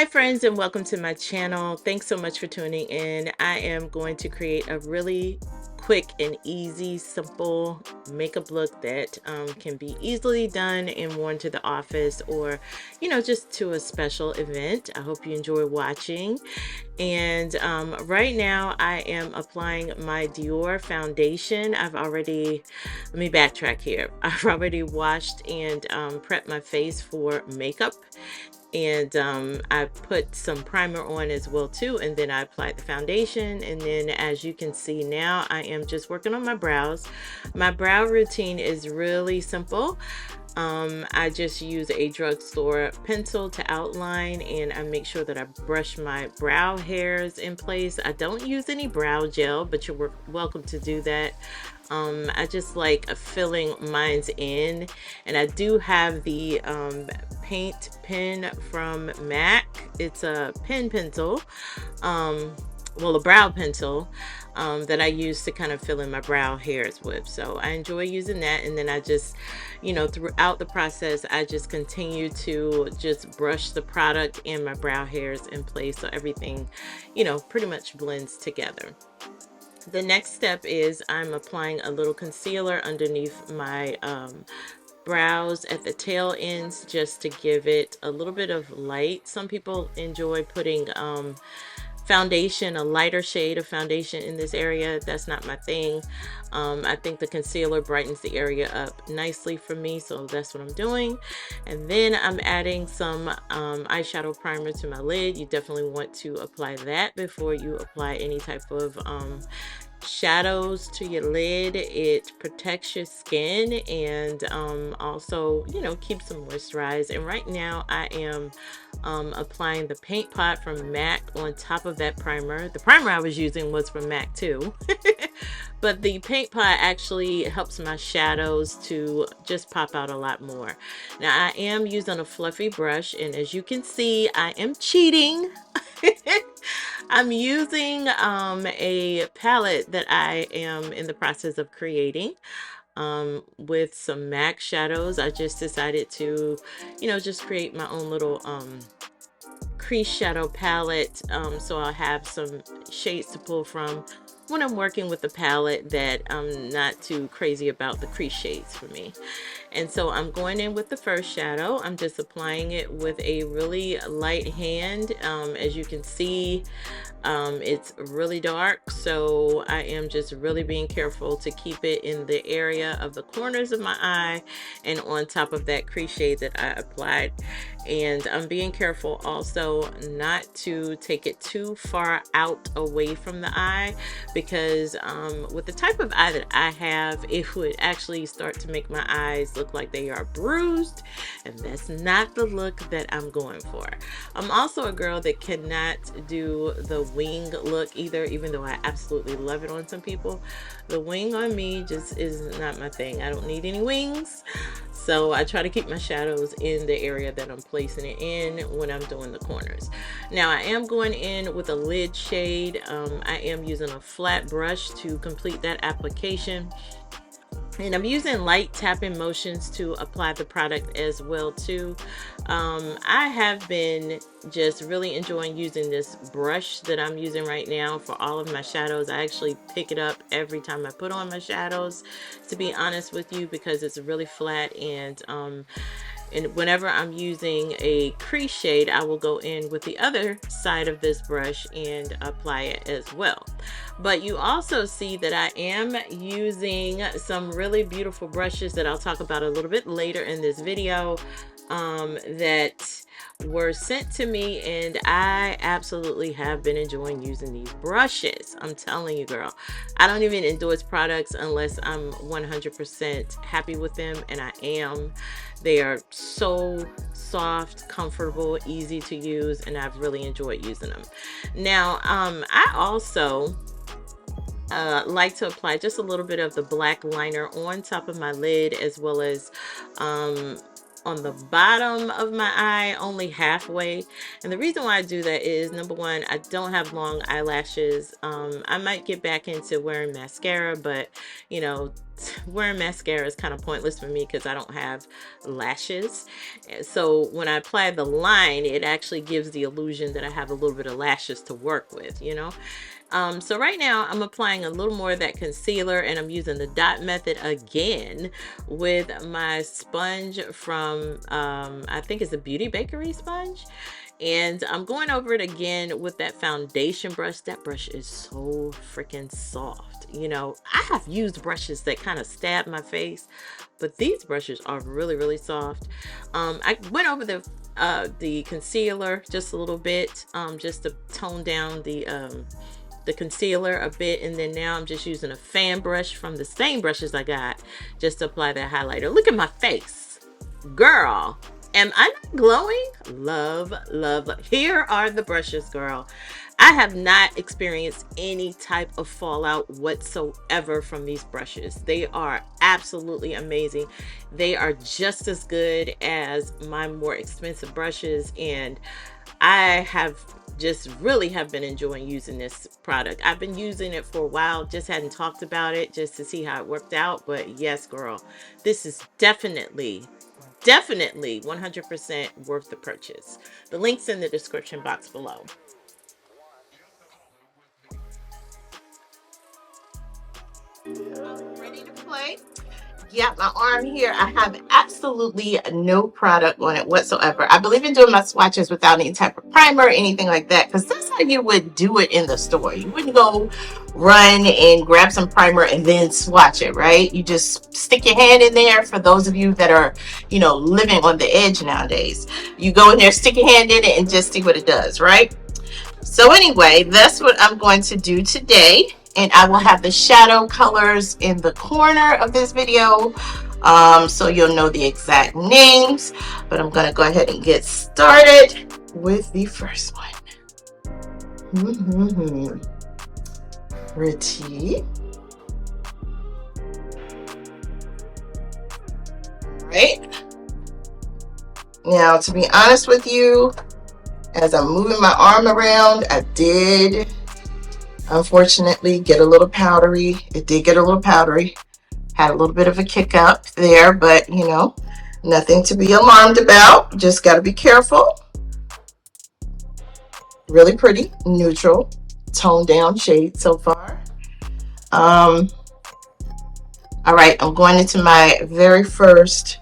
Hi friends, and welcome to my channel. Thanks so much for tuning in. I am going to create a really quick and easy, simple makeup look that can be easily done and worn to the office or, just to a special event. I hope you enjoy watching. And right now I am applying my Dior foundation. Let me backtrack here. I've already washed and prepped my face for makeup. And I put some primer on as well too, and then I applied the foundation. And then as you can see now, I am just working on my brows. My brow routine is really simple. I just use a drugstore pencil to outline, and I make sure that I brush my brow hairs in place. I don't use any brow gel, but you're welcome to do that. I just like filling mine's in, and I do have the paint pen from MAC. It's a pen pencil, well, a brow pencil that I use to kind of fill in my brow hairs with. So I enjoy using that, and then I just, throughout the process, I just continue to just brush the product and my brow hairs in place so everything, pretty much blends together. The next step is I'm applying a little concealer underneath my brows at the tail ends just to give it a little bit of light. Some people enjoy putting foundation, a lighter shade of foundation in this area. That's not my thing. I think the concealer brightens the area up nicely for me, so that's what I'm doing. And then I'm adding some eyeshadow primer to my lid. You definitely want to apply that before you apply any type of shadows to your lid. It protects your skin and also keeps them moisturized. And right now I am applying the paint pot from MAC on top of that primer. The primer I was using was from MAC too. But the paint pot actually helps my shadows to just pop out a lot more. Now I am using a fluffy brush, and as you can see, I am cheating. I'm using a palette that I am in the process of creating with some MAC shadows. I just decided to, just create my own little crease shadow palette, so I'll have some shades to pull from when I'm working with the palette that I'm not too crazy about the crease shades for me. And so I'm going in with the first shadow. I'm just applying it with a really light hand. As you can see, it's really dark, so I am just really being careful to keep it in the area of the corners of my eye and on top of that crease shade that I applied. And I'm being careful also not to take it too far out away from the eye, because with the type of eye that I have, it would actually start to make my eyes look like they are bruised, and that's not the look that I'm going for. I'm also a girl that cannot do the wing look either, even though I absolutely love it on some people. The wing on me just is not my thing. I don't need any wings. So I try to keep my shadows in the area that I'm placing it in when I'm doing the corners. Now I am going in with a lid shade. I am using a flat brush to complete that application. And I'm using light tapping motions to apply the product as well too. I have been just really enjoying using this brush that I'm using right now for all of my shadows. I actually pick it up every time I put on my shadows, to be honest with you, because it's really flat. And whenever I'm using a crease shade, I will go in with the other side of this brush and apply it as well. But you also see that I am using some really beautiful brushes that I'll talk about a little bit later in this video that were sent to me, and I absolutely have been enjoying using these brushes. I'm telling you, girl, I don't even endorse products unless I'm 100% happy with them, and I am. They are so soft, comfortable, easy to use, and I've really enjoyed using them. Now I also like to apply just a little bit of the black liner on top of my lid, as well as on the bottom of my eye, only halfway. And the reason why I do that is, number one, I don't have long eyelashes. I might get back into wearing mascara, but you know, wearing mascara is kind of pointless for me because I don't have lashes. So when I apply the line, it actually gives the illusion that I have a little bit of lashes to work with, you know. So right now I'm applying a little more of that concealer, and I'm using the dot method again with my sponge from, I think it's a Beauty Bakery sponge. And I'm going over it again with that foundation brush. That brush is so freaking soft. You know, I have used brushes that kind of stab my face, but these brushes are really, really soft. I went over the concealer just a little bit, just to tone down the concealer a bit, and then now I'm just using a fan brush from the same brushes I got just to apply that highlighter. Look at my face, girl. Am I not glowing? Love, love, love. Here are the brushes, girl. I have not experienced any type of fallout whatsoever from these brushes. They are absolutely amazing. They are just as good as my more expensive brushes, and I have just really have been enjoying using this product. I've been using it for a while, just hadn't talked about it just to see how it worked out. But yes, girl, this is definitely 100% worth the purchase. The link's in the description box below. Ready to play? Yeah, my arm here, I have absolutely no product on it whatsoever. I believe in doing my swatches without any type of primer or anything like that, because that's how you would do it in the store. You wouldn't go run and grab some primer and then swatch it, right? You just stick your hand in there. For those of you that are, you know, living on the edge nowadays, you go in there, stick your hand in it, and just see what it does, right? So anyway, that's what I'm going to do today. And I will have the shadow colors in the corner of this video, so you'll know the exact names. But I'm going to go ahead and get started with the first one. Pretty. Right. Now, to be honest with you, as I'm moving my arm around, I did unfortunately get a little powdery. It did get a little powdery. Had a little bit of a kick up there, but you know, nothing to be alarmed about. Just got to be careful. Really pretty, neutral, toned down shade so far. All right, I'm going into my very first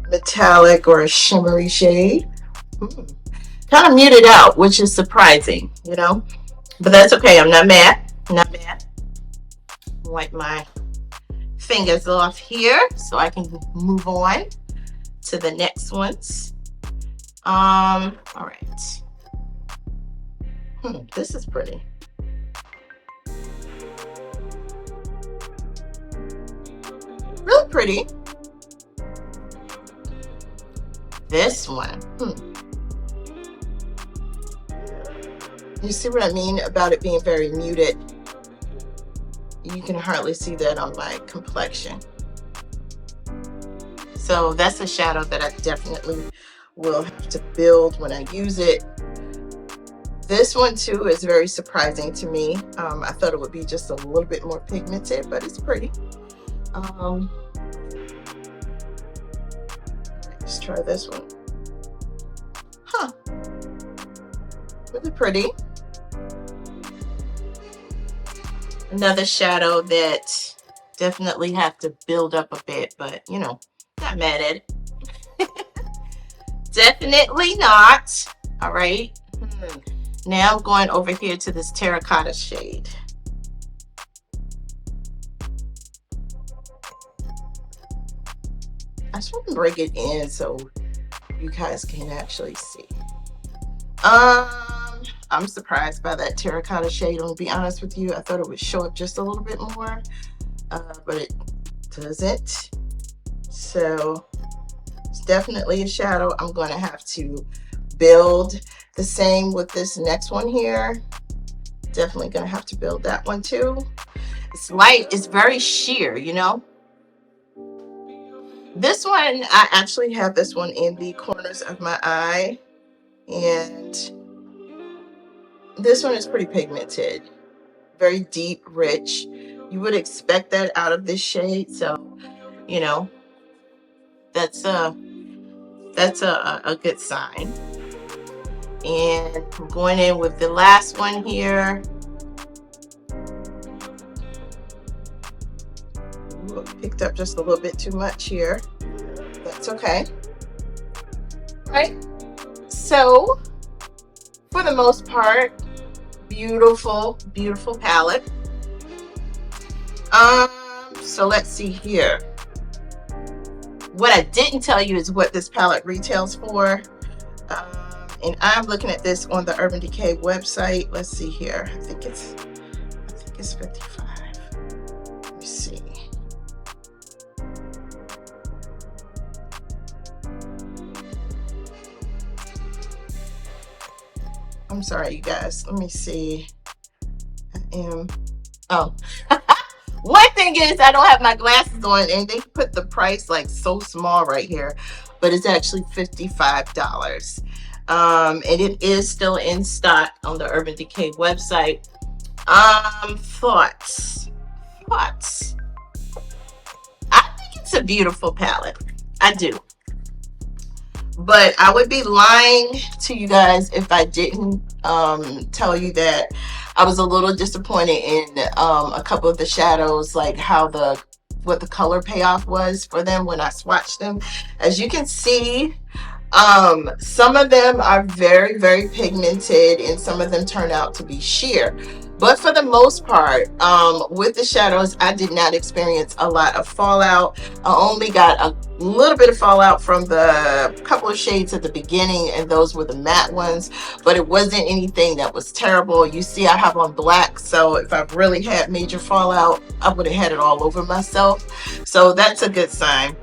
metallic or shimmery shade. Kind of muted out, which is surprising, you know, but that's okay. I'm not mad. Not mad. Wipe my fingers off here so I can move on to the next ones. All right. This is pretty. Really pretty. This one. You see what I mean about it being very muted? You can hardly see that on my complexion. So that's a shadow that I definitely will have to build when I use it. This one too is very surprising to me. I thought it would be just a little bit more pigmented, but it's pretty. Let's try this one. Really pretty. Another shadow that definitely have to build up a bit, but you know, not mad at it. Definitely not. All right. Now I'm going over here to this terracotta shade. I just want to break it in so you guys can actually see. I'm surprised by that terracotta shade. I'm gonna be honest with you. I thought it would show up just a little bit more, but it doesn't. So it's definitely a shadow I'm going to have to build. The same with this next one here. Definitely going to have to build that one too. It's light. It's very sheer, you know. This one, I actually have this one in the corners of my eye, and this one is pretty pigmented, very deep, rich. You would expect that out of this shade, so you know that's a good sign. And I'm going in with the last one here. Ooh, picked up just a little bit too much here. That's okay. All right. So for the most part, beautiful, beautiful palette. So let's see here. What I didn't tell you is what this palette retails for. And I'm looking at this on the Urban Decay website. Let's see here. I think it's 55. Let me see. I'm sorry, you guys. Let me see. Oh. One thing is I don't have my glasses on, and they put the price like so small right here, but it's actually $55. And it is still in stock on the Urban Decay website. Thoughts. I think it's a beautiful palette. I do. But I would be lying to you guys if I didn't tell you that I was a little disappointed in a couple of the shadows, like what the color payoff was for them when I swatched them. As you can see, some of them are very, very pigmented, and some of them turn out to be sheer. But for the most part, with the shadows, I did not experience a lot of fallout. I only got a little bit of fallout from the couple of shades at the beginning, and those were the matte ones, but it wasn't anything that was terrible. You see I have on black, so if I really had major fallout, I would have had it all over myself. So that's a good sign.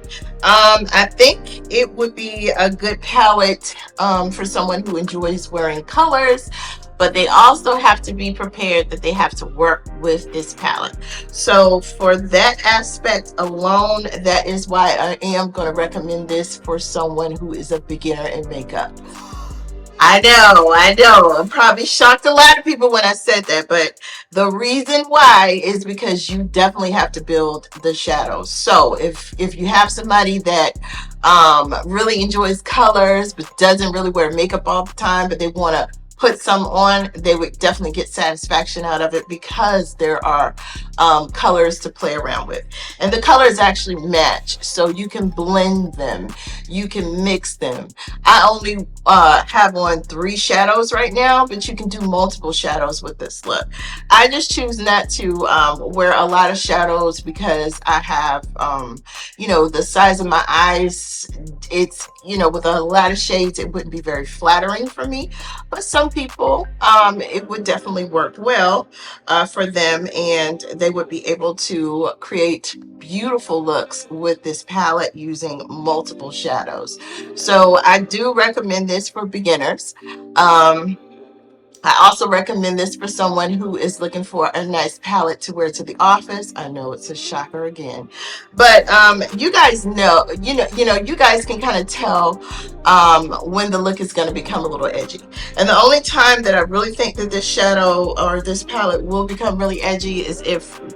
I think it would be a good palette for someone who enjoys wearing colors, but they also have to be prepared that they have to work with this palette. So for that aspect alone, that is why I am going to recommend this for someone who is a beginner in makeup. I know. I probably shocked a lot of people when I said that, but the reason why is because you definitely have to build the shadows. So if you have somebody that really enjoys colors but doesn't really wear makeup all the time, but they want to put some on, they would definitely get satisfaction out of it because there are colors to play around with, and the colors actually match, so you can blend them, you can mix them. I only have on 3 shadows right now, but you can do multiple shadows with this look. I just choose not to wear a lot of shadows because I have the size of my eyes. It's with a lot of shades, it wouldn't be very flattering for me, but some people it would definitely work well for them, and they would be able to create beautiful looks with this palette using multiple shadows. So I do recommend this for beginners. I also recommend this for someone who is looking for a nice palette to wear to the office. I know it's a shocker again, but you guys know, you guys can kind of tell when the look is going to become a little edgy. And the only time that I really think that this shadow or this palette will become really edgy is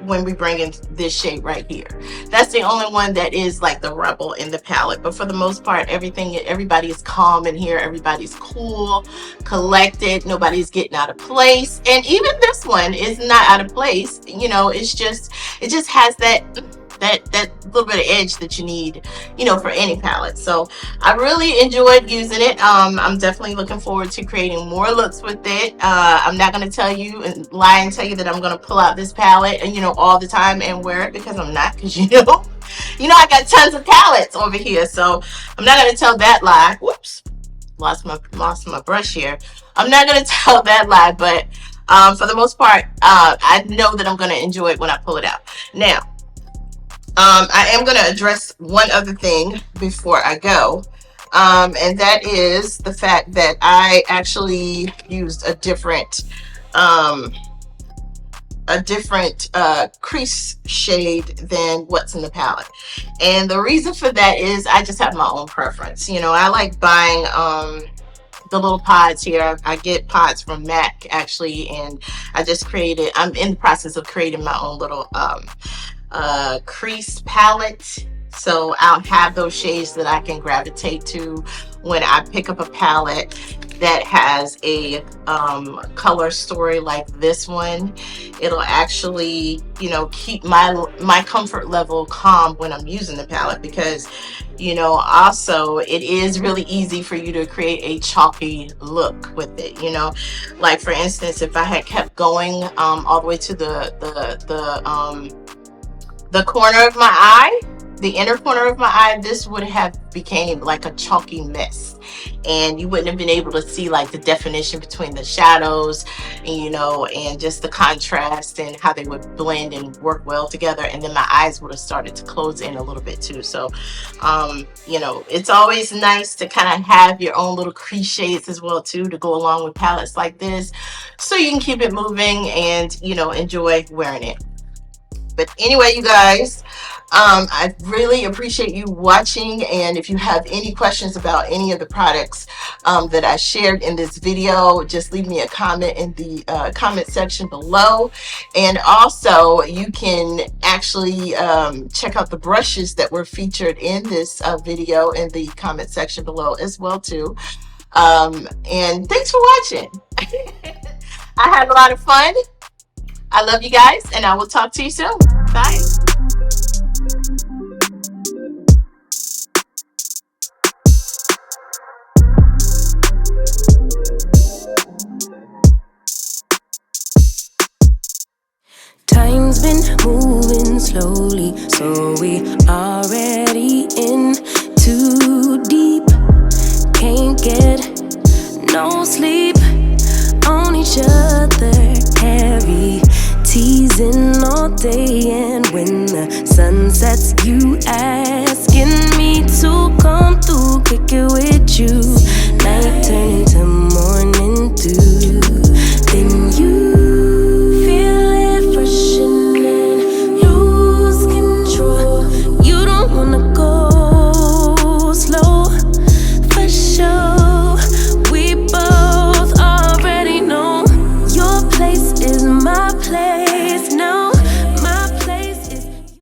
when we bring in this shade right here. That's the only one that is like the rebel in the palette. But for the most part, everybody is calm in here. Everybody's cool, collected. Nobody's getting out of place, and even this one is not out of place. It just has that little bit of edge that you need, for any palette. So I really enjoyed using it. I'm definitely looking forward to creating more looks with it. I'm not going to tell you and lie and tell you that I'm going to pull out this palette and all the time and wear it, because I'm not, because I got tons of palettes over here, so I'm not going to tell that lie. Whoops, lost my brush here. I'm not going to tell that lie, but for the most part, I know that I'm going to enjoy it when I pull it out. Now, I am going to address one other thing before I go, and that is the fact that I actually used a different a different crease shade than what's in the palette. And the reason for that is I just have my own preference. You know, I like buying the little pods here. I get pods from MAC actually, and I'm in the process of creating my own little crease palette. So I'll have those shades that I can gravitate to when I pick up a palette that has a color story like this one. It'll actually, you know, keep my comfort level calm when I'm using the palette, because, you know, also it is really easy for you to create a chalky look with it. You know, like for instance, if I had kept going all the way to the corner of my eye, the inner corner of my eye, this would have became like a chalky mess, and you wouldn't have been able to see like the definition between the shadows, and, you know, and just the contrast and how they would blend and work well together. And then my eyes would have started to close in a little bit too. So you know, it's always nice to kind of have your own little crease shades as well too, to go along with palettes like this, so you can keep it moving and, you know, enjoy wearing it. But anyway, you guys, I really appreciate you watching. And if you have any questions about any of the products that I shared in this video, just leave me a comment in the comment section below. And also, you can actually check out the brushes that were featured in this video in the comment section below as well too. And thanks for watching. I had a lot of fun. I love you guys, and I will talk to you soon. Bye. Time's been moving slowly, so we already in too deep. Can't get no sleep on each other, heavy teasing all day. And when the sun sets, you asking me to come through, kick it with you. Night turning to